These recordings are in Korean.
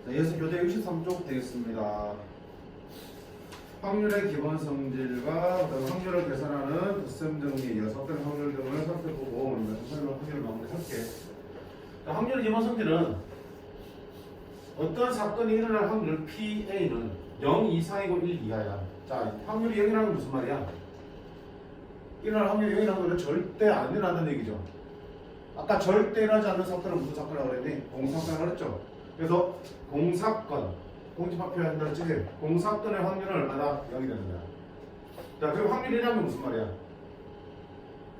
자, 이어서 교재 63쪽 되겠습니다. 확률의 기본 성질과 그다음 확률을 계산하는 덧셈 정리, 섞인 확률 등을 살펴보고 우리가 설명 확률을 마무리할게. 자, 확률의 기본 성질은 어떤 사건이 일어날 확률 PA는 0 이상이고 1 이하야. 자, 확률이 0이라는 건 무슨 말이야? 일어날 확률이 0이라는 건 절대 안 일어난다는 얘기죠. 아까 절대 일어나지 않는 사건은 무슨 사건이라고 그랬니? 공사건이라고 그랬죠. 그래서 공사건, 공집합 표현한다 했지? 공사건의 확률은 얼마나 0이 되는 거야. 자, 그리고 확률이라는 무슨 말이야?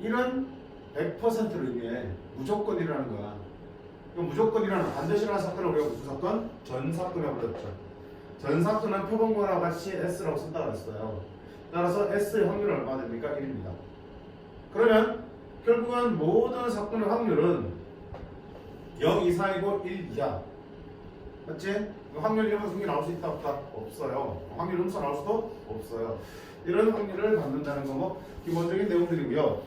1은 100%를 의미해. 무조건이라는 거야. 무조건이라는 반드시 일어나는 사건을 우리가 무슨 사건? 전사건이라고 그랬죠. 전사건은 표본과와 같이 S라고 쓴다고 그랬어요. 따라서 S의 확률은 얼마나 됩니까? 1입니다. 그러면 결국은 모든 사건의 확률은 0 이상이고 1 이하. 맞지? 확률 이런 성이 나올 수 있다 없다? 없어요. 확률 음수 나올 수도 없어요. 이런 확률을 받는다는 거 뭐 기본적인 내용들이고요.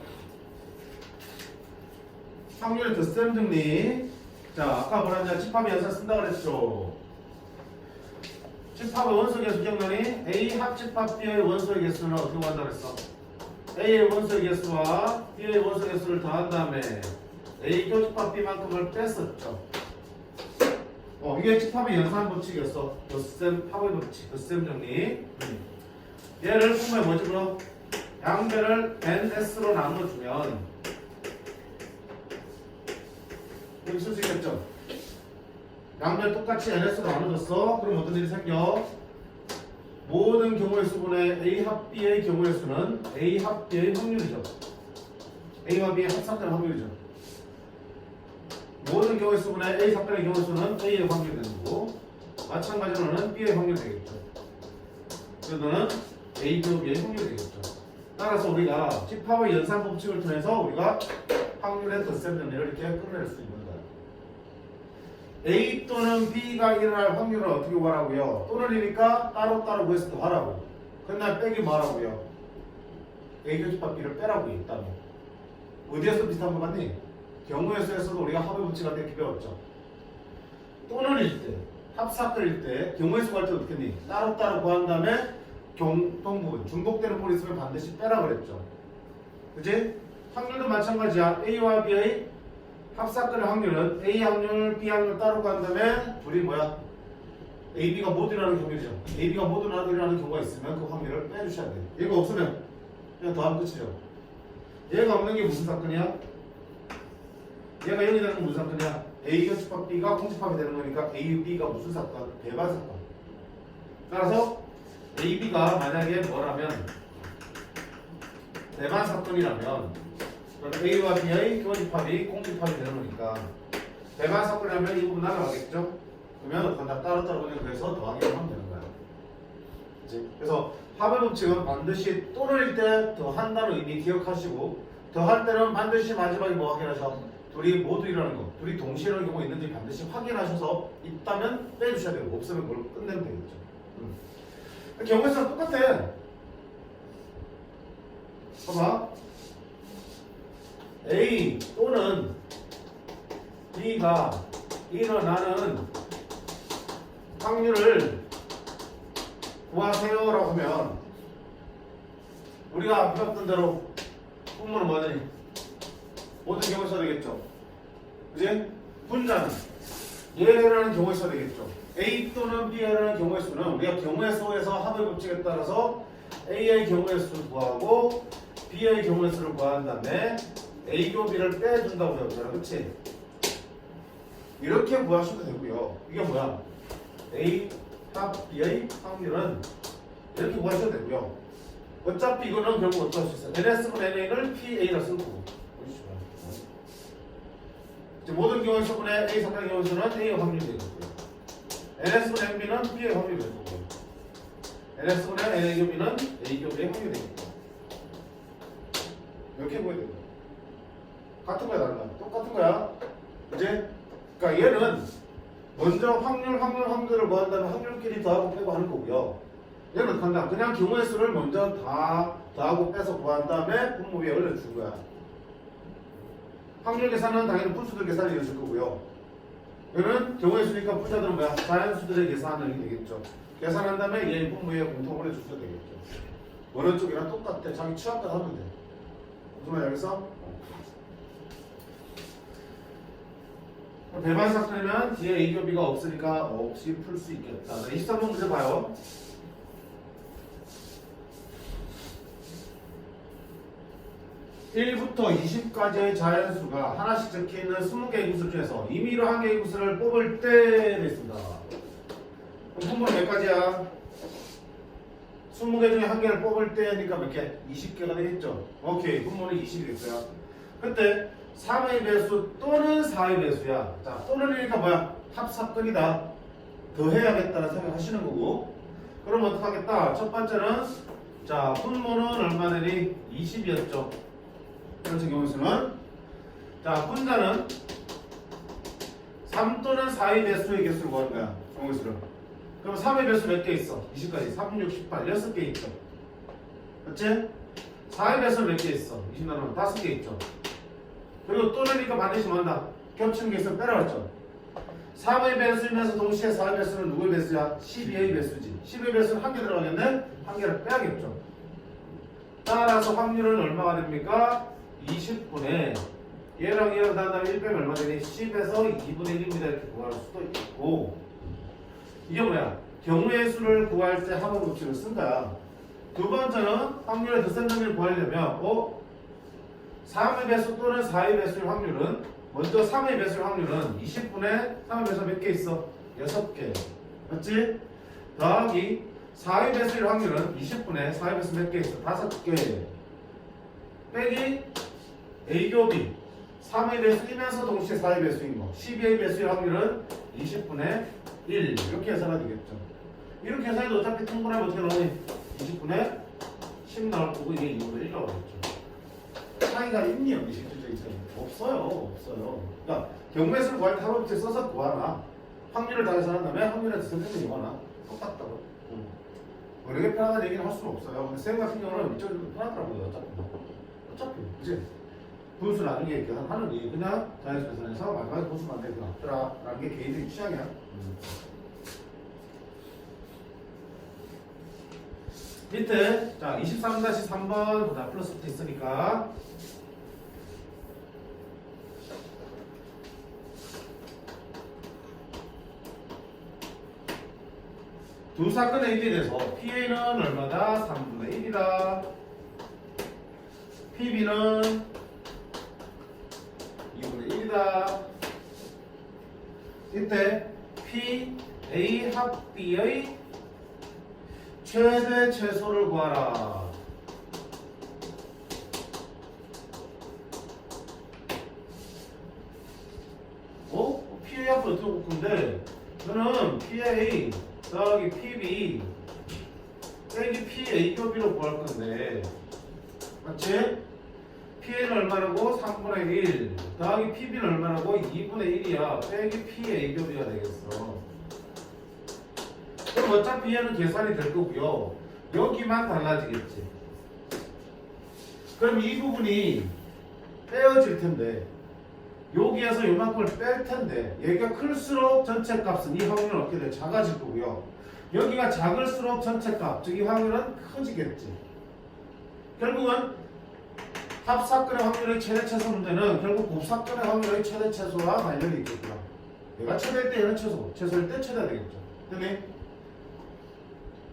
확률의 덧셈 정리. 자, 아까 뭐라 했냐? 집합의 연산 쓴다 그랬죠. 집합의 원소의 개수 기억나니? A 합집합 B의 원소의 개수는 어떻게 구한다 그랬어? A의 원소의 개수와 B의 원소의 개수를 더한 다음에 A 교집합 B만큼을 뺐었죠. 이게 집합의 연산 법칙이었어. 덧셈 합의 법칙, 덧셈 정리. 얘를 보면 뭐지 그럼? 양배를 NS로 나눠주면 여기 쓸 수 있겠죠? 양배 똑같이 NS로 나눠줬어. 그럼 어떤 일이 생겨? 모든 경우의 수분의 A 합 B의 경우의 수는 A 합 B의 확률이죠. A와 B의 합산된 확률이죠. 모든 경우의 수분의 A 삭변의 경우의 수는 A의 확률이 되는 거고, 마찬가지로는 B의 확률이 되겠죠. 그래서는 A 교 B의 확률이 되겠죠. 따라서 우리가 집합의 연산 법칙을 통해서 우리가 확률의 덧셈 정리를 이렇게 끝낼 수 있는 거예요. A 또는 B가 일어날 확률을 어떻게 구하라고요? 또는이니까 따로따로 구해서 더하라고. 그날 빼기 뭐하라고요? A 교집합 B를 빼라고 있다면. 어디에서 비슷한 거 같니? 경우의 수에서도 우리가 합의 법칙을 이렇게 배웠죠. 또는일 때, 합사건일 때, 경우의 수가 할 때 어떻게 했니? 따로따로 구한 다음에 공통부분, 중복되는 꼴이 있으면 반드시 빼라 그랬죠. 그치? 확률도 마찬가지야. A와 B의 합사건의 확률은 A 확률, B 확률 따로 구한 다음에 둘이 뭐야? A, B가 모두 일어나는 경우죠. A, B가 모두 일어나는 경우가 있으면 그 확률을 빼주셔야 돼요. 얘가 없으면 그냥 더하면 끝이죠. 얘가 없는 게 무슨 사건이야? 얘가 0이 되는 건 무슨 사건이야? A 교집합 B가 공집합이 되는 거니까 A, B가 무슨 사건? 배반 사건. 따라서 A, B가 만약에 뭐라면 배반 사건이라면 A와 B의 교집합이 공집합이 되는 거니까 배반 사건이라면 이 부분 날아가겠죠? 그러면 그건 다 따로따로 그냥 그래서 더하기만 하면 되는 거야. 그치? 그래서 합의 법칙은 반드시 또는일 때 더한다는 의미 기억하시고 더할 때는 반드시 마지막에 뭐 확인하셔? 둘이 모두 일어나는 거, 둘이 동시에 일어나는 경우가 있는지 반드시 확인하셔서 있다면 빼주셔야 되고 없으면 그걸 끝내면 되겠죠. 경우의 수랑 똑같아. 봐봐. A 또는 B가 일어나는 확률을 구하세요라고 하면 우리가 앞에 봤던 대로 분모는 뭐니? 모든 경우에 써야 되겠죠. 그지? 분자는 얘에 일어나는 경우에 써야 되겠죠. A 또는 B에 일어나는 경우의 수는 우리가 경우의 수에서 합의 법칙에 따라서 A의 경우의 수를 구하고 B의 경우의 수를 구한 다음에 A교 B를 빼준다고 배웠잖아. 그치? 이렇게 구하셔도 되고요. 이게 뭐야? A 합 B의 확률은 이렇게 구하셔도 되고요. 어차피 이거는 결국 어떻게 할 수 있어요? NS분 NA를 PA라 쓸 거고. 모든 경우의 수분의 A 상당의 경우의 수는 A의 확률이 되겠고요. NS분의 NB는 B의 확률이 되겠고요. NS분의 NA 교 B는 A 교 B의 확률이 되겠고요. 이렇게 보여야 돼요. 같은 거야 다른 거야? 똑같은 거야. 이제 그러니까 얘는 먼저 확률을 구한 다음에 확률끼리 더하고 빼고 하는 거고요. 얘는 간다. 그냥 경우의 수를 먼저 다 더하고 빼서 구한 다음에 분모 위에 올려준 거야. 확률 계산은 당연히 분수들 계산이 이루어질 거고요. 이거는 경우의 수니까 분자들은 뭐야? 자연수들의 계산이 되겠죠. 계산한 다음에 얘 분모에 공통을 해주셔도 되겠죠. 어느 쪽이랑 똑같아. 자기 취향대로 하면 돼. 무슨 말이야 여기서? 배만 삭제면 뒤에 A 교 B가 없으니까 없이 풀 수 있겠다. 23번 문제 봐요. 1부터 20까지의 자연수가 하나씩 적혀있는 20개의 구수 중에서 임의로 한 개의 구수를 뽑을 때 됐습니다. 그럼 분모는 몇 가지야? 20개 중에 한 개를 뽑을 때니까 몇 개? 20개가 되겠죠? 오케이, 분모는 20이 됐어요. 그때 3의 배수 또는 4의 배수야. 자, 또는이니까 뭐야? 합사건이다. 더 해야겠다는 생각하시는 거고. 그럼 어떡하겠다? 첫 번째는 자, 분모는 얼마 되니? 20이었죠. 그런 경우에서는 자, 분자는 3 또는 4의 배수의 개수를 구하는 거야. 경우수를. 그럼 3의 배수 몇 개 있어? 20까지. 3, 6, 18. 6개 있죠. 맞지? 4의 배수는 몇 개 있어? 20 나누면 5개 있죠. 그리고 또는이니까 반드시 뭐한다? 겹치는 게 있으면 빼라왔죠. 3의 배수이면서 동시에 4의 배수는 누구의 배수야? 12의 배수지. 12의 배수는 한 개 들어가겠네? 한 개를 빼야겠죠. 따라서 확률은 얼마가 됩니까? 20분의 얘랑 얘랑 다음 다음에 1 빼면 얼마 되니? 10에서 2분의 1입니다. 이렇게 구할 수도 있고. 이게 뭐야? 경우의 수를 구할 때 합원 법칙을 쓴 거야. 두 번째는 확률의 더 센 정의를 구하려면 3의 배수 또는 4의 배수의 확률은 먼저 3의 배수의 확률은 20분의 3의 배수 몇 개 있어? 6개. 맞지? 더하기 4의 배수의 확률은 20분의 4의 배수 몇 개 있어? 5개. 빼기 A 교 B 3의 배수이면서 동시에 4의 배수인 거 12의 배수의 확률은 20분의 1 이렇게 해서가 되겠죠. 이렇게 해서도 어차피 통분하면 어떻게 나오니? 20분의 10 나올 거고 이게 2분의 1 나오겠죠. 차이가 있니 없니 실질적인 차이? 없어요. 그러니까 경우의 수를 구할 때 합원법칙 써서 구하나 확률을 다 계산한 다음에 확률에 선택을 이거나 똑같다고. 어렵게 편하다는 얘기는 할 수는 없어요. 근데 쌤 같은 경우는 이쪽이 좀 편하더라고요. 어차피 그치? 분수 나중에 계산하느니 그냥 자연수 계산해서 마지막에 분수 만들기 낫더라 라는 게 개인적인 취향이야. 밑에 자 23-3번 다 플러스부터 있으니까 두 사건의 일에 대해서 PA는 얼마다? 3분의 1이다. PB는 2분의 1이다. 이때 P, A 합 B의 최대 최소를 구하라. PA 합을 어떻게 볼 건데 저는 PA 더하기 PB 빼기 PA 교 B로 구할 건데 맞지? PA는 얼마라고? 3분의 1 더하기 PB는 얼마라고? 2분의 1이야. 빼기 PA 교 B가 되겠어. 그럼 어차피 얘는 계산이 될 거고요. 여기만 달라지겠지. 그럼 이 부분이 빼어질 텐데 여기에서 요만큼을 뺄 텐데 얘가 클수록 전체 값은 이 확률은 어떻게 돼? 작아질 거고요. 여기가 작을수록 전체 값, 즉 이 확률은 커지겠지. 결국은 합사건의 확률의 최대 최소 문제는 결국 곱사건의 확률의 최대 최소와 관련이 있겠구나. 얘가 최대일 때 얘는 최소일 때 최대가 되겠죠. 되니?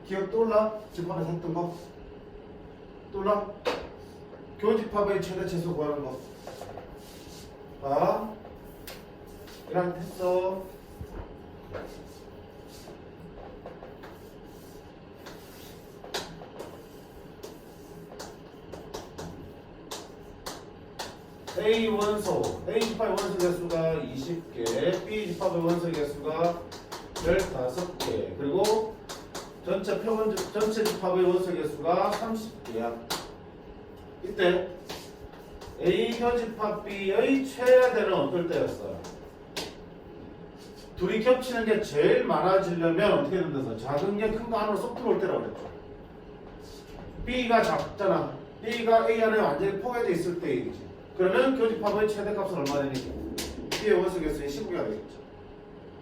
기억 떠올라? 집합에서 했던 거? 떠올라? 교집합의 최대 최소 구하는 거. 자, 이랑 했어. A 원소, A 집합의 원소 개수가 20개, B 집합의 원소 개수가 15개, 그리고 전체 집합의 원소 개수가 30개야. 이때 A 교집합 B의 최대는 어떨 때였어요? 둘이 겹치는 게 제일 많아지려면 어떻게 된다서 작은 게 큰 거 안으로 쏙 들어올 때라고 그랬죠. B가 작잖아. B가 A 안에 완전히 포개져 있을 때 얘기지. 그러면 교집합의 최대값은 얼마 되니? B의 원소 개수의 15개가 되겠죠.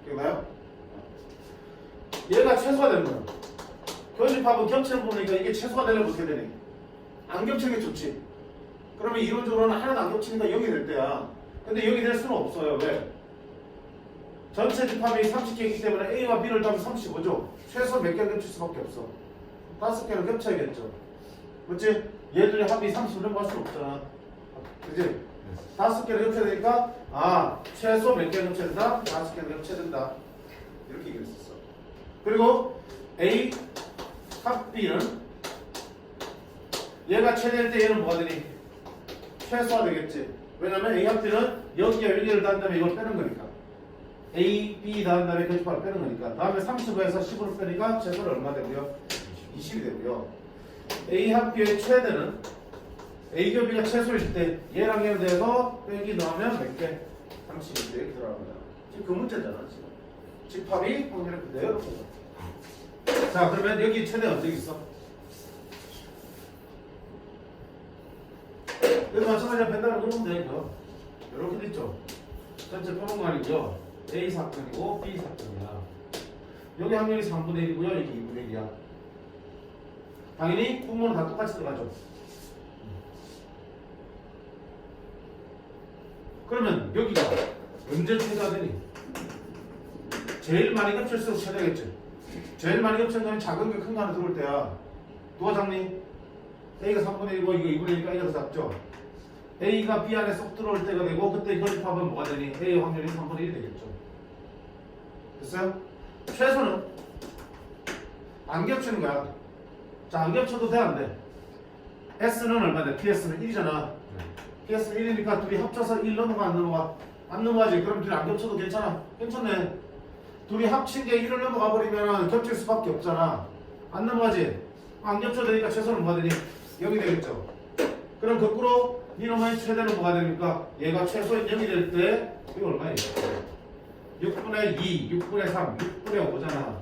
기억나요? 얘가 최소화 되는 거야. 교집합은 겹치는 부분이니까 이게 최소화 되려면 어떻게 되니? 안 겹치는 게 좋지. 그러면 이론적으로는 하나도 안 겹치니까 0이 될 때야. 근데 0이 될 수는 없어요. 왜? 전체 집합이 30개이기 때문에 A와 B를 더하면 35죠. 최소 몇 개를 겹칠 수밖에 없어. 5개는 겹쳐야겠죠. 그렇지? 얘들의 합이 30을 넘어갈 수 없잖아. 그치? 5개를 겹쳐야 되니까 최소 몇 개를 겹쳐야 된다? 5개를 겹쳐야 된다. 이렇게 얘기했었어. 그리고 A 합 B는 얘가 최대일 때 얘는 뭐가 되니? 최소화 되겠지. 왜냐면 A 합 B는 여기에 여기를 단 다음에 이걸 빼는 거니까. A, B 다음 다음에 교집합을 빼는 거니까. 다음에 35에서 10으로 빼니까 최소는 얼마 되고요? 20이 되고요. A 합 B의 최대는 A 교 B가 최소일 때 얘랑 얘를 대해서 빼기 넣으면 몇 개? 30이 이렇게 들어갑니다. 지금 그 문제잖아. 지금. 집합이 확률을 그대로 보고. 자, 그러면 여기 최대 언제 있어? 여기 마찬가지로 벤다를 놓으면 되죠. 이렇게 됐죠. 전체 표본관이죠. A 사건이고 B 사건이야. 여기 확률이 3분의 1이고요. 이게 2분의 1이야. 당연히 분모는 다 똑같이 들어가죠. 그러면 여기가 언제 최대가 되니? 제일 많이 겹칠수록 최대겠지. 제일 많이 겹치는 거는 작은 게 큰 거 하나 들어올 때야. 누가 작니? A가 3분의 1이고 이거 2분의 1이니까 A가 더 작죠. A가 B 안에 쏙 들어올 때가 되고 그때 교집합은 뭐가 되니? A의 확률이 3분의 1이 되겠죠. 됐어요? 최소는 안 겹치는 거야. 자, 안 겹쳐도 돼, 안 돼? S는 얼마 돼? PS는 1이잖아. PS는 1이니까 둘이 합쳐서 1 넘어가 안 넘어가? 안 넘어가지. 그럼 둘이 안 겹쳐도 괜찮아. 괜찮네. 둘이 합친 게 1을 넘어가 버리면 겹칠 수밖에 없잖아. 안 넘어가지. 안 겹쳐도 되니까 최소는 뭐가 되니? 0이 되겠죠. 그럼 거꾸로 이놈의 최대는 뭐가 되니까 얘가 최소인 0이 될 때 이거 얼마예요? 6분의 2, 6분의 3, 6분의 5잖아.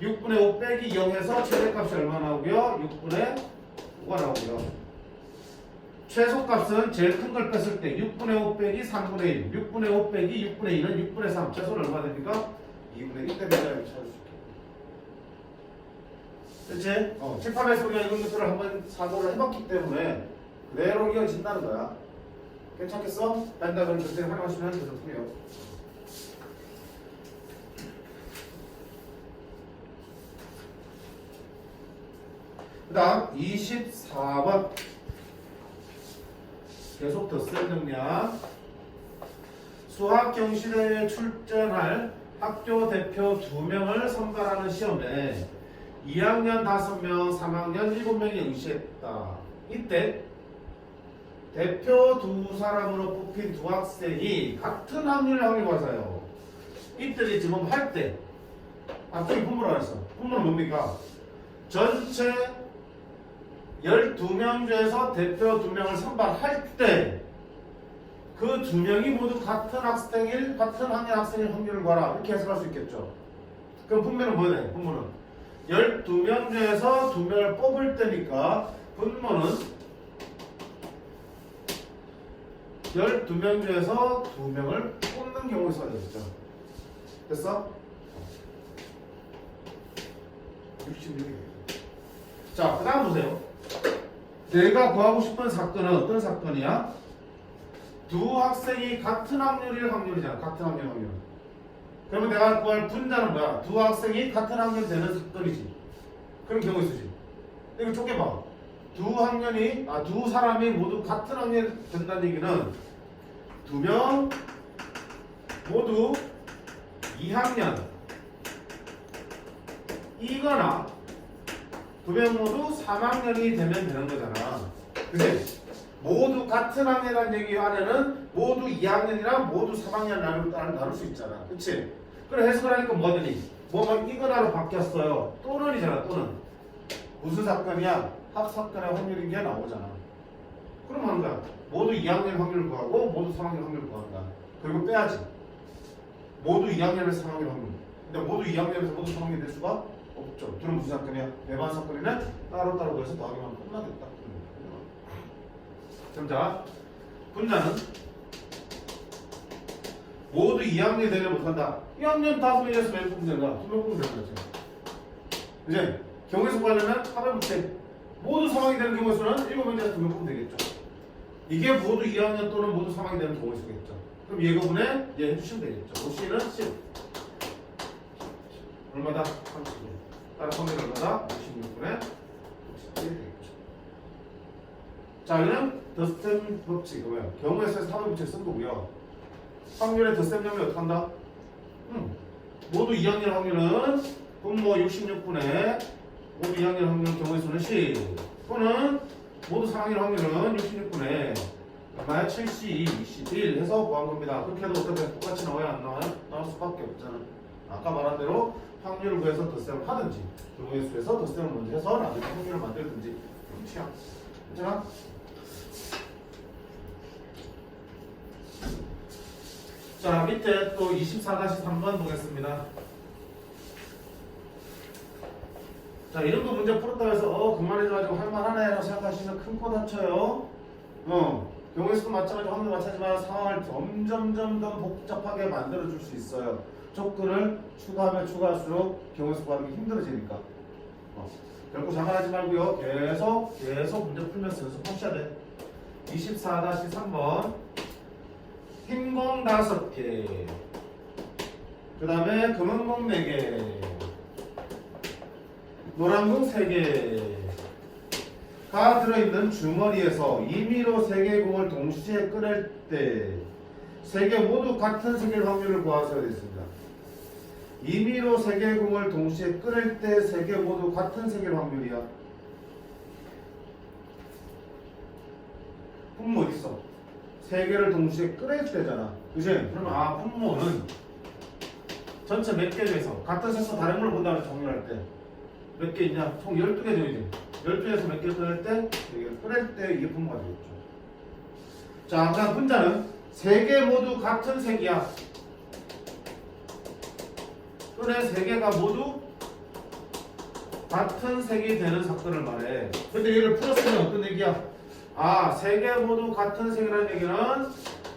6분의 5 빼기 0에서 최대값이 얼마 나오고요? 6분의 5가 나오고요. 최소값은 제일 큰 걸 뺐을 때 6분의 5 빼기 3분의 1, 6분의 5 빼기 6분의 2는 6분의 3. 최소는 얼마 됩니까? 2분의 1 때문에 찾을 수 있겠네. 그렇지? 집합에서 우리가 이런 것들을 한번 사고를 해봤기 때문에 그대로 이어진다는 거야. 괜찮겠어? 뺀다면 그때 활용하시면 좋고요. 그 다음 24번 계속 덧셈 정리야. 수학 경시대회에 출전할 학교 대표 2명을 선발하는 시험에 2학년 5명, 3학년 7명이 응시했다. 이때 대표 2사람으로 뽑힌 2학생이 같은 확률을 가져요. 이때 지금 할 때 앞쪽에 분모라고 했어. 분모는 뭡니까? 전체 12명 중에서 대표 2명을 선발할 때 그 2명이 모두 같은 학생일, 같은 학년 학생일 확률을 구하라. 이렇게 해석할 수 있겠죠. 그럼 분모는 뭐냐? 분모는 12명 중에서 2명을 뽑을 때니까 분모는 12명 중에서 2명을 뽑는 경우에 써야 되겠죠. 됐어? 66개. 자, 그 다음 보세요. 내가 구하고 싶은 사건은 어떤 사건이야? 두 학생이 같은 확률이잖아. 같은 확률. 그러면 내가 구할 분자는 뭐야? 두 학생이 같은 학년 되는 사건이지. 그런 경우 있으지. 이거 쪼개봐. 두 사람이 모두 같은 학년 된다는 얘기는 2명 모두 2학년 이거나 2명 모두 3학년이 되면 되는 거잖아. 그치? 모두 같은 학년이라는 얘기 안에는 모두 2학년이랑 모두 3학년 나눌 수 있잖아. 그치? 그래 해석을 하니까 뭐더니 뭐가 이거나로 바뀌었어요. 또는이잖아. 또는 무슨 사건이야? 합사건의 확률인 게 나오잖아. 그럼 하는 거야. 모두 2학년 확률을 구하고 모두 3학년 확률을 구한다. 그리고 빼야지. 모두 2학년에서 3학년 확률. 근데 모두 2학년에서 모두 3학년 될 수가 없죠. 둘은 무슨 사건이야? 배반 사건이네? 따로따로 구해서 더하기만 끝나겠다. 그럼 자, 분자는 모두 2학년이 되려 못한다. 2학년 5명이서 몇 분 된다. 2명 되는 거지. 이제 경우에서 구하려면 합의부채 모두 3학이 되는 경우의 수는 7명에서 2명 뽑으면 되겠죠. 이게 모두 2학년 또는 모두 3학이 되는 경우의 수겠죠. 그럼 예거분에 얘 해주시면 되겠죠. C는 10. 얼마다? 30. 따라 성질 얼마다? 56분에 57이 되겠죠. 자, 여기는 더스템 법칙, 경우의 수에서 합의부채 쓴 거고요. 확률의 덧셈 점이 어떻게 한다? 모두 2학년 확률은 분모 66분의 모두 2학년 확률 경우의 수는 10 또는 모두 4학년 확률은 66분의 얼마야? 70, 21 해서 구한 겁니다. 그렇게 해도 어떻게 똑같이 나와야 안 나와요? 나올 수밖에 없잖아. 아까 말한 대로 확률을 구해서 덧셈을 하든지 경우의 수에서 덧셈을 먼저 해서 나중에 확률을 만들든지 취향. 괜찮아? 자, 밑에 또 24-3번 보겠습니다. 자, 이런 거 문제 풀었다고 해서 그만해가지고 할만하네 라고 생각하시면 큰 코 다쳐요. 경우의 수도 마찬가지고 확률 마찬가지지만 상황을 점점 더 복잡하게 만들어줄 수 있어요. 조건을 추가하면 추가할수록 경우의 수 구하기 힘들어지니까. 결코 장난하지 말고요. 계속 문제 풀면서 연습하셔야 돼. 24-3번 흰공 5개, 그 다음에 검은공 4개, 노란공 3개가 들어있는 주머니에서 임의로 3개의 공을 동시에 꺼낼 때 3개 모두 같은 색일 확률을 구하셔야 되겠습니다. 임의로 3개의 공을 동시에 꺼낼 때 3개 모두 같은 색일 확률이야. 분모 어딨어? 3개를 동시에 꺼낼 때잖아. 그치? 그러면 분모는 전체 몇 개 중에서 같은 색소 다른 걸 본다는 정리할 때 몇 개 있냐? 총 12개 정이지. 12개에서 몇 개 꺼낼 때? 4개를 꺼낼 때 이게 분모가 되겠죠. 자, 그다음 분자는 3개 모두 같은 색이야. 꺼내 3개가 모두 같은 색이 되는 사건을 말해. 근데 얘를 풀었으면 어떤 얘기야? 3개 모두 같은 색이라는 얘기는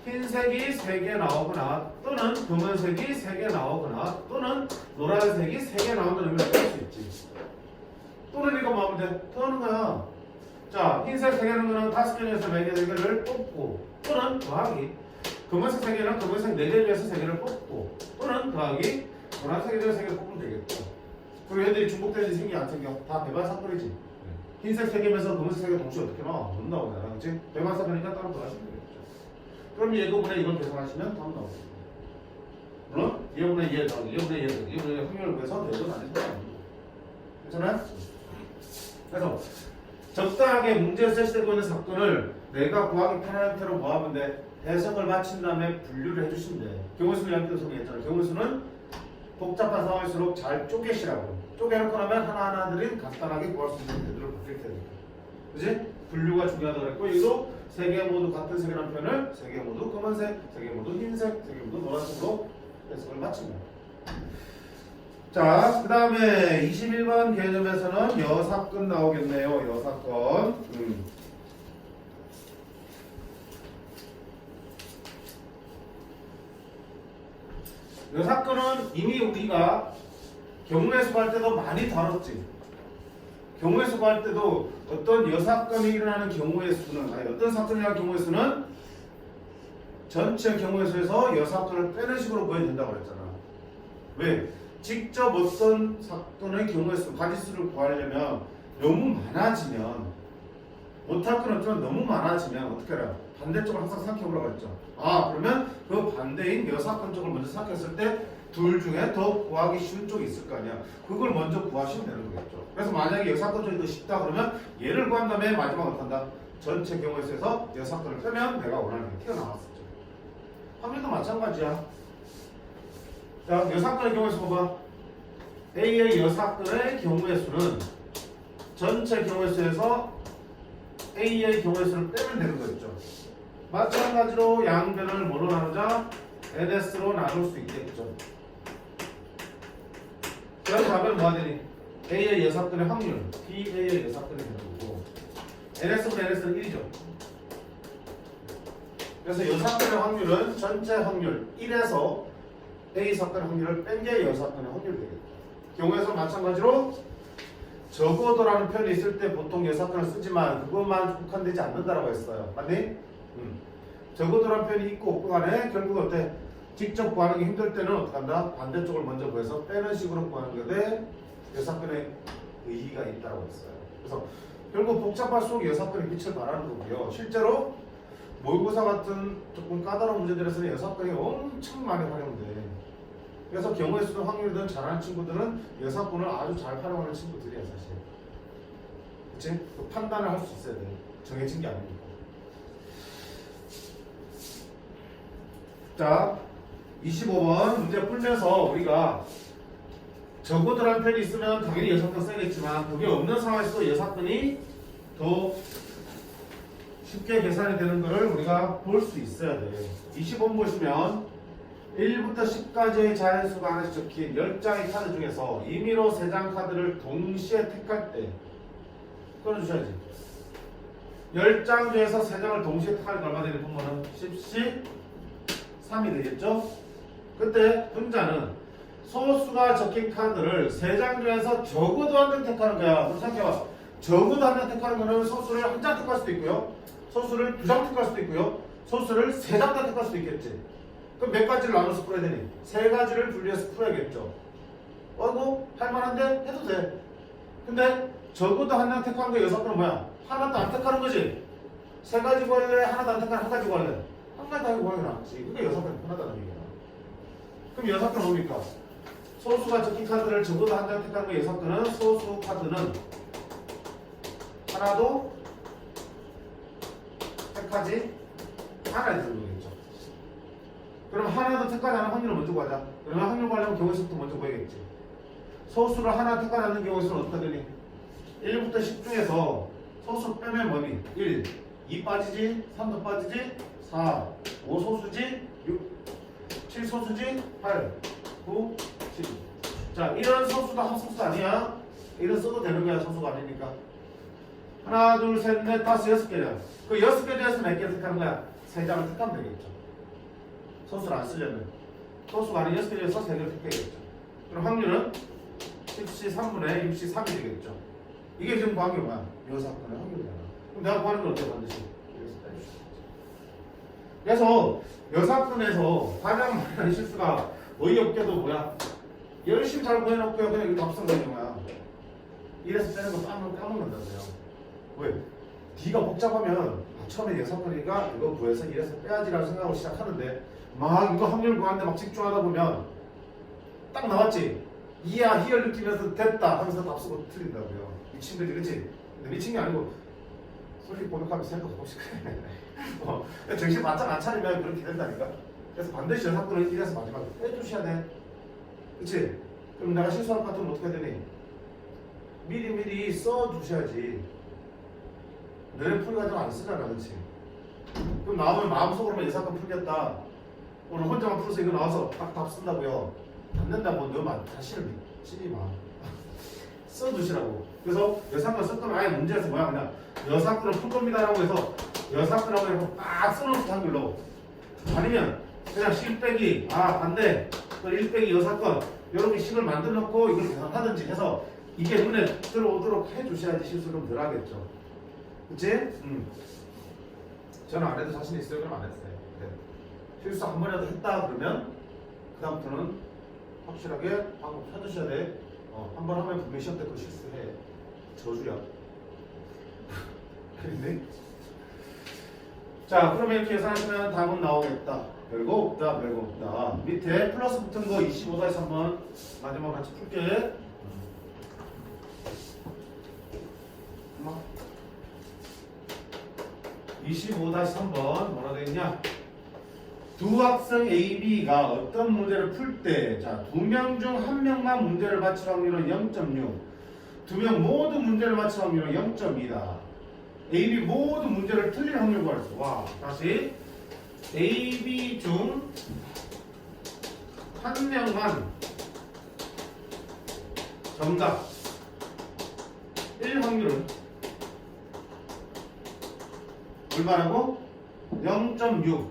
흰색이 3개 나오거나 또는 검은색이 3개 나오거나 또는 노란색이 3개 나온다는 의미를 뺄 수 있지. 또는 이거 뭐 하면 돼? 또 하는 거야. 자, 흰색 3개는 거는 5개 중에서 4개를 뽑고 또는 더하기 검은색 3개는 검은색 4개 중에서 3개를 뽑고 또는 더하기 노란색 중에서 3개를 뽑으면 되겠죠. 그리고 얘들이 중복되는 생기 안 생겨? 다 배반 사건이지. 흰색 3개면서 검은색 3개 동시에 어떻게 나와? 못 나오잖아. 그치? 배반 사건이니까 따로 더하시면 되겠죠. 그럼 얘거분에 이걸 계산하시면 답 나오겠습니다. 물론 얘분에 얘 더하기 얘분에 얘 더하기 얘분에 확률을 구해서 대도 안 해서 괜찮아요? 그래서 적당하게 문제에 제시되고 있는 사건을 내가 구하기 편한 형태로 모아보면 돼. 해석을 마친 다음에 분류를 해주시면 돼. 경우수는 양태로 소개했잖아. 경우수는 복잡한 상황일수록 잘 쪼개시라고. 쪼개놓고 나면 하나하나들은 간단하게 구할 수 있는 대로 바뀔 테니까. 그지? 분류가 중요하다고 했고, 여기도 3개 모두 같은 색이라는 표현을 3개 모두 검은색, 3개 모두 흰색, 3개 모두 노란색으로 해석을 마칩니다. 자, 그 다음에 21번 개념에서는 여사건 나오겠네요. 여사건. 여사건은 이미 우리가 경우의 수 할 때도 많이 다뤘지. 경우의 수 할 때도 어떤 여사건이 일어나는 경우의 수는, 어떤 사건이 일어나는 경우의 수는 전체 경우의 수에서 여사건을 빼는 식으로 보여야 된다고 그랬잖아. 왜? 직접 어떤 사건의 경우의 수, 가지수를 구하려면 너무 많아지면, 못할 건 없지만 너무 많아지면 어떻게 해라? 반대쪽을 항상 생각해보라고 했죠. 그러면 그 반대인 여사건 쪽을 먼저 생각했을 때 둘 중에 더 구하기 쉬운 쪽이 있을 거 아니야. 그걸 먼저 구하시면 되는 거겠죠. 그래서 만약에 여사건 쪽이 더 쉽다 그러면 얘를 구한 다음에 마지막으로 한다. 전체 경우의 수에서 여사건을 빼면 내가 원하는 게 튀어나왔었죠. 확률도 마찬가지야. 자, 여사건의 경우의 수 봐봐. A의 여사건의 경우의 수는 전체 경우의 수에서 A의 경우의 수를 빼면 되는 거였죠. 마찬가지로 양변을 뭐로 나누자? NS로 나눌 수 있겠죠. 그래서 답은 뭐가 되니? A의 여사건의 확률, BA의 여사건이 되는 거고 NS분의 NS는 1이죠. 그래서 여사건의 확률은 전체 확률 1에서 A 사건의 확률을 뺀 게 여사건의 확률이 되겠다. 경우에서 마찬가지로 적어도라는 표현이 있을 때 보통 여사건을 쓰지만 그것만 국한되지 않는다라고 했어요. 맞니? 적어도라는 표현이 있고 없고 간에 결국 어때? 직접 구하는 게 힘들 때는 어떻게 한다? 반대쪽을 먼저 구해서 빼는 식으로 구하는 게 돼. 여사건의 의의가 있다고 했어요. 그래서 결국 복잡할수록 여사건이 빛을 발하는 거고요. 실제로 모의고사 같은 조금 까다로운 문제들에서는 여사건이 엄청 많이 활용돼. 그래서 경우의 수든 확률이든 잘하는 친구들은 여사건을 아주 잘 활용하는 친구들이야 사실. 그치? 그 판단을 할 수 있어야 돼. 정해진 게 아니니까. 자, 25번 문제 풀면서 우리가 적어도라는 표현이 있으면 당연히 여사건 써야겠지만 그게 없는 상황에서 여사건이 더 쉽게 계산이 되는 것을 우리가 볼 수 있어야 돼. 25번 보시면 1부터 10까지의 자연수가 하나씩 적힌 10장의 카드 중에서 임의로 3장 카드를 동시에 택할 때 끊어주셔야지. 10장 중에서 3장을 동시에 택하는 게 얼마 되는 분모는 10씩 3이 되겠죠? 그때 분자는 소수가 적힌 카드를 3장 중에서 적어도 한 장 택하는 거야. 그럼 생각해봐. 적어도 한 장 택하는 거는 소수를 한 장 택할 수도 있고요. 소수를 2장 택할 수도 있고요. 소수를 3장 다 택할 수도 있겠지. 그럼 몇 가지를 나눠서 풀어야 되니? 3가지를 분리해서 풀어야겠죠. 어이구 할만한데? 해도 돼. 근데 적어도 한 장 택하는 거 6번은 뭐야? 하나도 안 택하는 거지. 3가지 구할래? 하나도 안 택하는 1가지 구할래? 1가지 다 구하는 게 낫지. 그게 6번이 편하다는 얘기야. 그럼 6번 뭡니까? 소수가 적힌 카드를 적어도 한 장 택하는 거 6번은 소수 카드는 하나도 택하지 않아야 되는 거겠죠. 그럼 하나도 택하지 않은 확률을 먼저 구하자. 그러면 확률 구하려면 경우에서부터 먼저 구해야겠지. 소수를 하나 택하지 않는 경우에서는 어떻게 되니? 1부터 10 중에서 소수 빼면 뭐니? 1, 2 빠지지, 3도 빠지지, 4, 5 소수지, 6, 7 소수지, 8, 9, 10. 자, 이런 소수도 합소수 아니야? 이런 써도 되는 거야, 소수가 아니니까. 하나, 둘, 셋, 넷, 다섯, 6개냐? 그 6개 중에서 몇 개를 택하는 거야? 3장을 택하면 되겠죠. 소수를 안 쓰려면. 소수가 아닌 6개 중에서 3개를 택해야겠죠. 그럼 확률은 10시 3분의 6시 3이 되겠죠. 이게 지금 구한 게 뭐야? 여사건의 확률이잖아. 그럼 내가 구하는 건 어때? 반드시 여기서 빼주시죠. 그래서 여사건에서 가장 많이 하는 실수가 어이없게도 뭐야? 열심히 잘 구해놓고요. 그냥 이거 답성 되는 거야. 이래서 빼는 거 까먹는다고요. 왜? D가 복잡하면 처음에 여사건이니까 이거 구해서 이래서 빼야지라고 생각하고 시작하는데 막 이거 확률 구하는데 막 집중하다 보면 딱 나왔지? 이야 희열 느끼면서 됐다 하면서 답 쓰고 틀린다고요. 미친 거지 그치? 근데 미친 게 아니고 솔직히 고백하면 생각 없이 그래. 정신 바짝 안 차리면 그렇게 된다니까. 그래서 반드시 여사건을 이래서 마지막에 빼주셔야 돼. 그치? 그럼 내가 실수할 것 같으면 어떻게 해야 되니? 미리 써두셔야지. 너네 풀이 가지고 안 쓰잖아, 그렇지? 그럼 나오면 마음속으로만 여사건 풀겠다. 오늘 혼자만 풀어서 이거 나와서 딱 답 쓴다고요. 안 된다고 너만 자신을 믿지 마. 써두시라고. 그래서 여사건 썼던 아예 문제에서 뭐야 그냥 여사건을 풀 겁니다라고 해서 여사건이라고 해서 딱 써놓고 한글로. 아니면 그냥 10 빼기 반대 또 1 빼기 여사건 이렇게 식을 만들어 놓고 이걸 계산하든지 해서 이게 눈에 들어오도록 해주셔야지 실수를 덜 하겠죠. 그치? 저는 안 해도 자신 있어요. 그럼 안 했어요. 네. 실수 한 번이라도 했다 그러면 그 다음부터는 확실하게 방법 찾으셔야 돼. 한 번 하면 분명히 시험 때 그 실수해. 저주야. 그랬네? 자, 그러면 이렇게 계산하시면 답은 나오겠다. 별거 없다, 별거 없다. 밑에 플러스 붙은 거 25-3번 마지막 같이 풀게. 25-3번 뭐라 되어있냐? 두 학생 A, B가 어떤 문제를 풀 때, 자, 2명 중 1명만 문제를 맞힐 확률은 0.6, 2명 모두 문제를 맞힐 확률은 0.2다. A, B 모두 문제를 틀릴 확률 구할 수. 와, 다시 A, B 중 1명만 정답 1 확률은 얼마라고? 0.6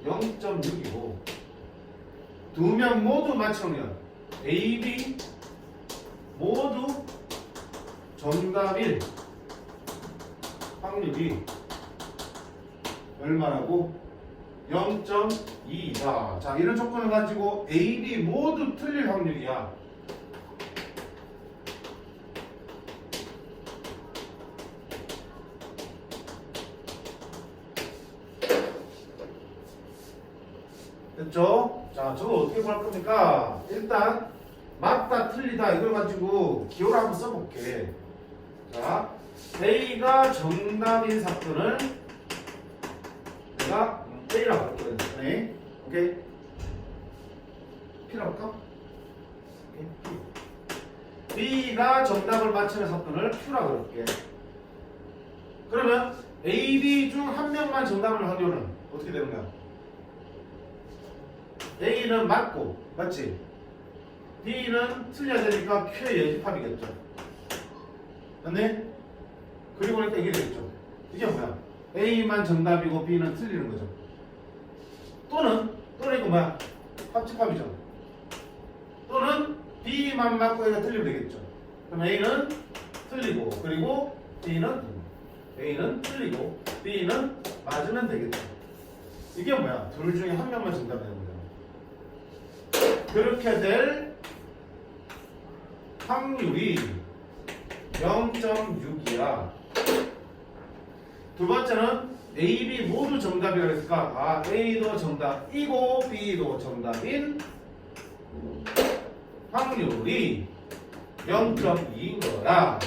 0.6이고 두 명 모두 맞추면 A, B 모두 정답일 확률이 얼마라고? 0.2이다. 자, 이런 조건을 가지고 A, B 모두 틀릴 확률이야. 됐죠? 자, 저거 어떻게 구할 겁니까? 일단 맞다 틀리다 이걸 가지고 기호를 한번 써볼게. 자, A가 정답인 사건을 내가 A라고 할거든. 네. 오케이. P라고 할까? 오케이. P. B가 정답을 맞히는 사건을 Q라고 할게. 그러면 A, B 중 한 명만 정답을 확률은 어떻게 되는 거야? A는 맞고, 맞지? B는 틀려야 되니까 Q의 여집합이겠죠. 맞네? 그리고 보니까 이게 되겠죠. 이게 뭐야? A만 정답이고 B는 틀리는 거죠. 또는 이거 뭐야? 합집합이죠. 또는 B만 맞고 A가 틀리면 되겠죠. 그럼 A는 틀리고, 그리고 A는 틀리고, B는 맞으면 되겠죠. 이게 뭐야? 둘 중에 한 명만 정답이 되는 거잖아. 그렇게 될 확률이 0.6이야. 두 번째는 A, B 모두 정답이라고 했으니까 A도 정답이고 B도 정답인 확률이 0.2인 거야.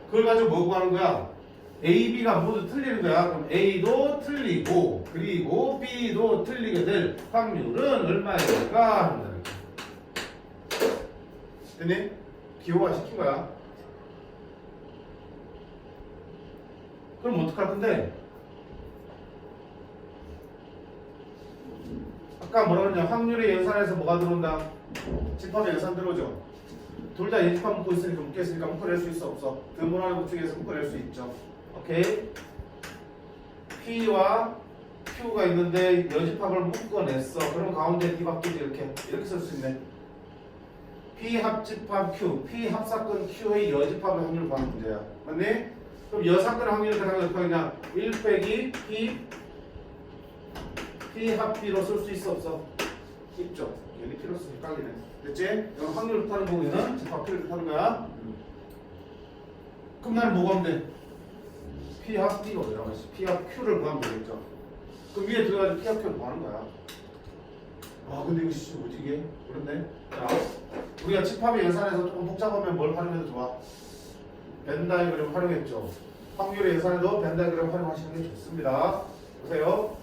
그걸 가지고 뭐 구하는 거야? A, B가 모두 틀리는 거야. 그럼 A도 틀리고 그리고 B도 틀리게 될 확률은 얼마일까? 한다는 거야. 됐니? 기호화 시킨 거야. 그럼 어떡할 건데? 아까 뭐라 그랬냐? 확률의 연산에서 뭐가 들어온다? 집합의 연산 들어오죠? 둘 다 연집합 묶고 있으니까 묶였으니까 묶어낼 수 있어 없어? 드문화를 구축해서 묶어낼 수 있죠. 오케이? P와 Q가 있는데 여집합을 묶어냈어. 그럼 가운데 D 바뀌지 이렇게 쓸 수 있네. P 합집합 Q, P 합사건 Q의 여집합의 확률을 구하는 문제야. 맞니? 그럼 여사건 확률을 계산하면 어떻게 하냐? 1 빼기 P 합 B로 쓸 수 있어 없어? 있죠. 여기 P로 쓰니 헷갈리네. 됐지? 이건 확률을 타는 경우에는 집합 P를 타는 거야. 그럼 나는 뭐가 하면 돼? P 합 B가 어디라고 했어? P 합 Q를 구하면 되겠죠. 그럼 위에 들어가서 P 합 Q를 구하는 거야. 근데 이거 진짜 뭐지 이게? 그렇네. 자, 우리가 집합의 예산에서 조금 복잡하면 뭘 활용해도 좋아? 벤 다이그램 활용했죠. 확률의 예산에도 벤 다이그램 활용하시는 게 좋습니다. 보세요.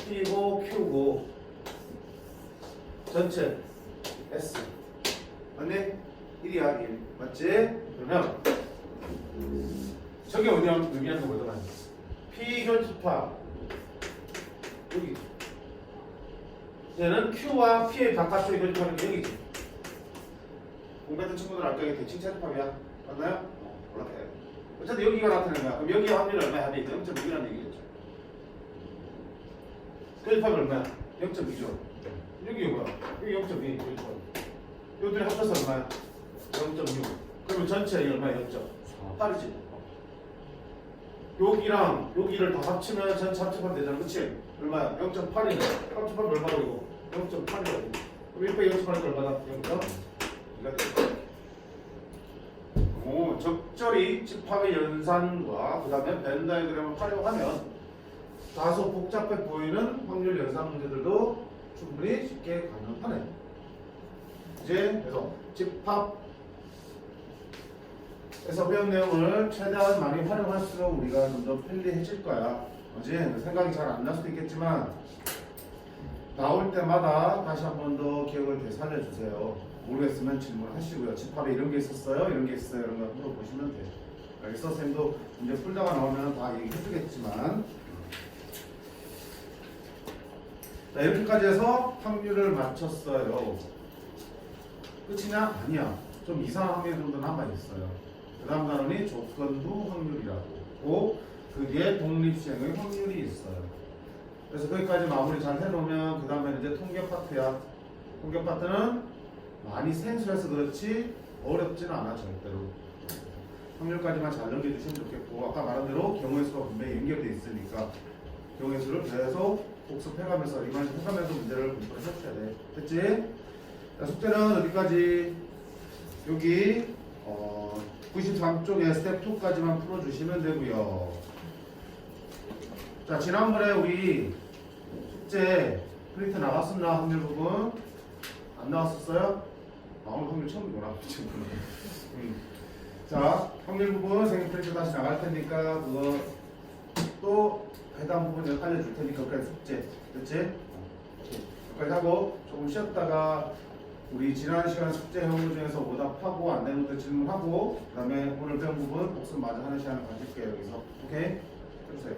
P고 Q고 전체 S 맞니? 1이야 1 맞지? 그러면 저게 의미하는 거 뭐더라? P 교집합 여기 얘는 Q와 P의 바깥쪽에 교집합은 여기지. 공부했던 친구들 아까 이게 대칭 차집합이야. 맞나요? 몰랐대. 어쨌든 여기가 나타나는 거야. 그럼 여기의 확률이 얼마야? 0.6이라는 얘기겠죠. 교집합이 얼마야? 0.2죠. 여기 뭐야? 여기 0.2 교집합. 요들이 합쳐서 얼마야? 0.6. 그러면 전체가 얼마야? 0.8이지. 여기랑 여기를 다 합치면 전체 합집합 되잖아. 그치? 얼마야? 0.8이네. 합집합이 얼마고 이거? 0.8이라고. 그럼 1 빼기 0.8이니까 얼마다? 0.2가 오, 적절히 집합의 연산과 그 다음에 벤 다이그램을 활용하면 다소 복잡해 보이는 확률 연산 문제들도 충분히 쉽게 가능하네. 이제 그래서 집합에서 배운 내용을 최대한 많이 활용할수록 우리가 좀 더 편리해질 거야. 어제 생각이 잘 안 날 수도 있겠지만 나올 때마다 다시 한 번 더 기억을 되살려주세요. 모르겠으면 질문하시고요. 집합에 이런 게 있었어요? 이런 게 있어요? 이런 거 물어보시면 돼요. 알겠어? 선생님도 문제 풀다가 나오면 다 얘기해주겠지만 자, 이렇게까지 해서 확률을 맞췄어요. 끝이냐? 아니야. 좀 이상한 확률이 좀 더 남아있어요. 그 다음 단원이 조건부 확률이라고. 그 뒤에 독립시행의 확률이 있어요. 그래서 거기까지 마무리 잘 해놓으면 그 다음에 이제 통계 파트야. 통계 파트는 많이 생소해서 그렇지 어렵지는 않아 절대로. 확률까지만 잘 넘겨주시면 좋겠고 아까 말한 대로 경우의 수가 분명히 연결돼 있으니까 경우의 수를 계속 복습해가면서 리마인드 해가면서 문제를 공부를 해주셔야 돼. 됐지? 자, 숙제는 어디까지? 여기 93쪽에 스텝 2까지만 풀어주시면 되고요. 자, 지난번에 우리 숙제 프린트 나왔었나? 확률 부분 안 나왔었어요? 오늘 확률 처음이구나. 자, 확률 부분 생일 프린트 다시 나갈 테니까 그거 또 해당 부분 알려줄 테니까 그까지 숙제 됐지? 여기까지 하고 조금 쉬었다가 우리 지난 시간 숙제 형들 중에서 오답하고 안 되는 것들 질문하고 그 다음에 오늘 배운 부분 복습 마저 하는 시간을 가질게요. 여기서 오케이? 해주세요.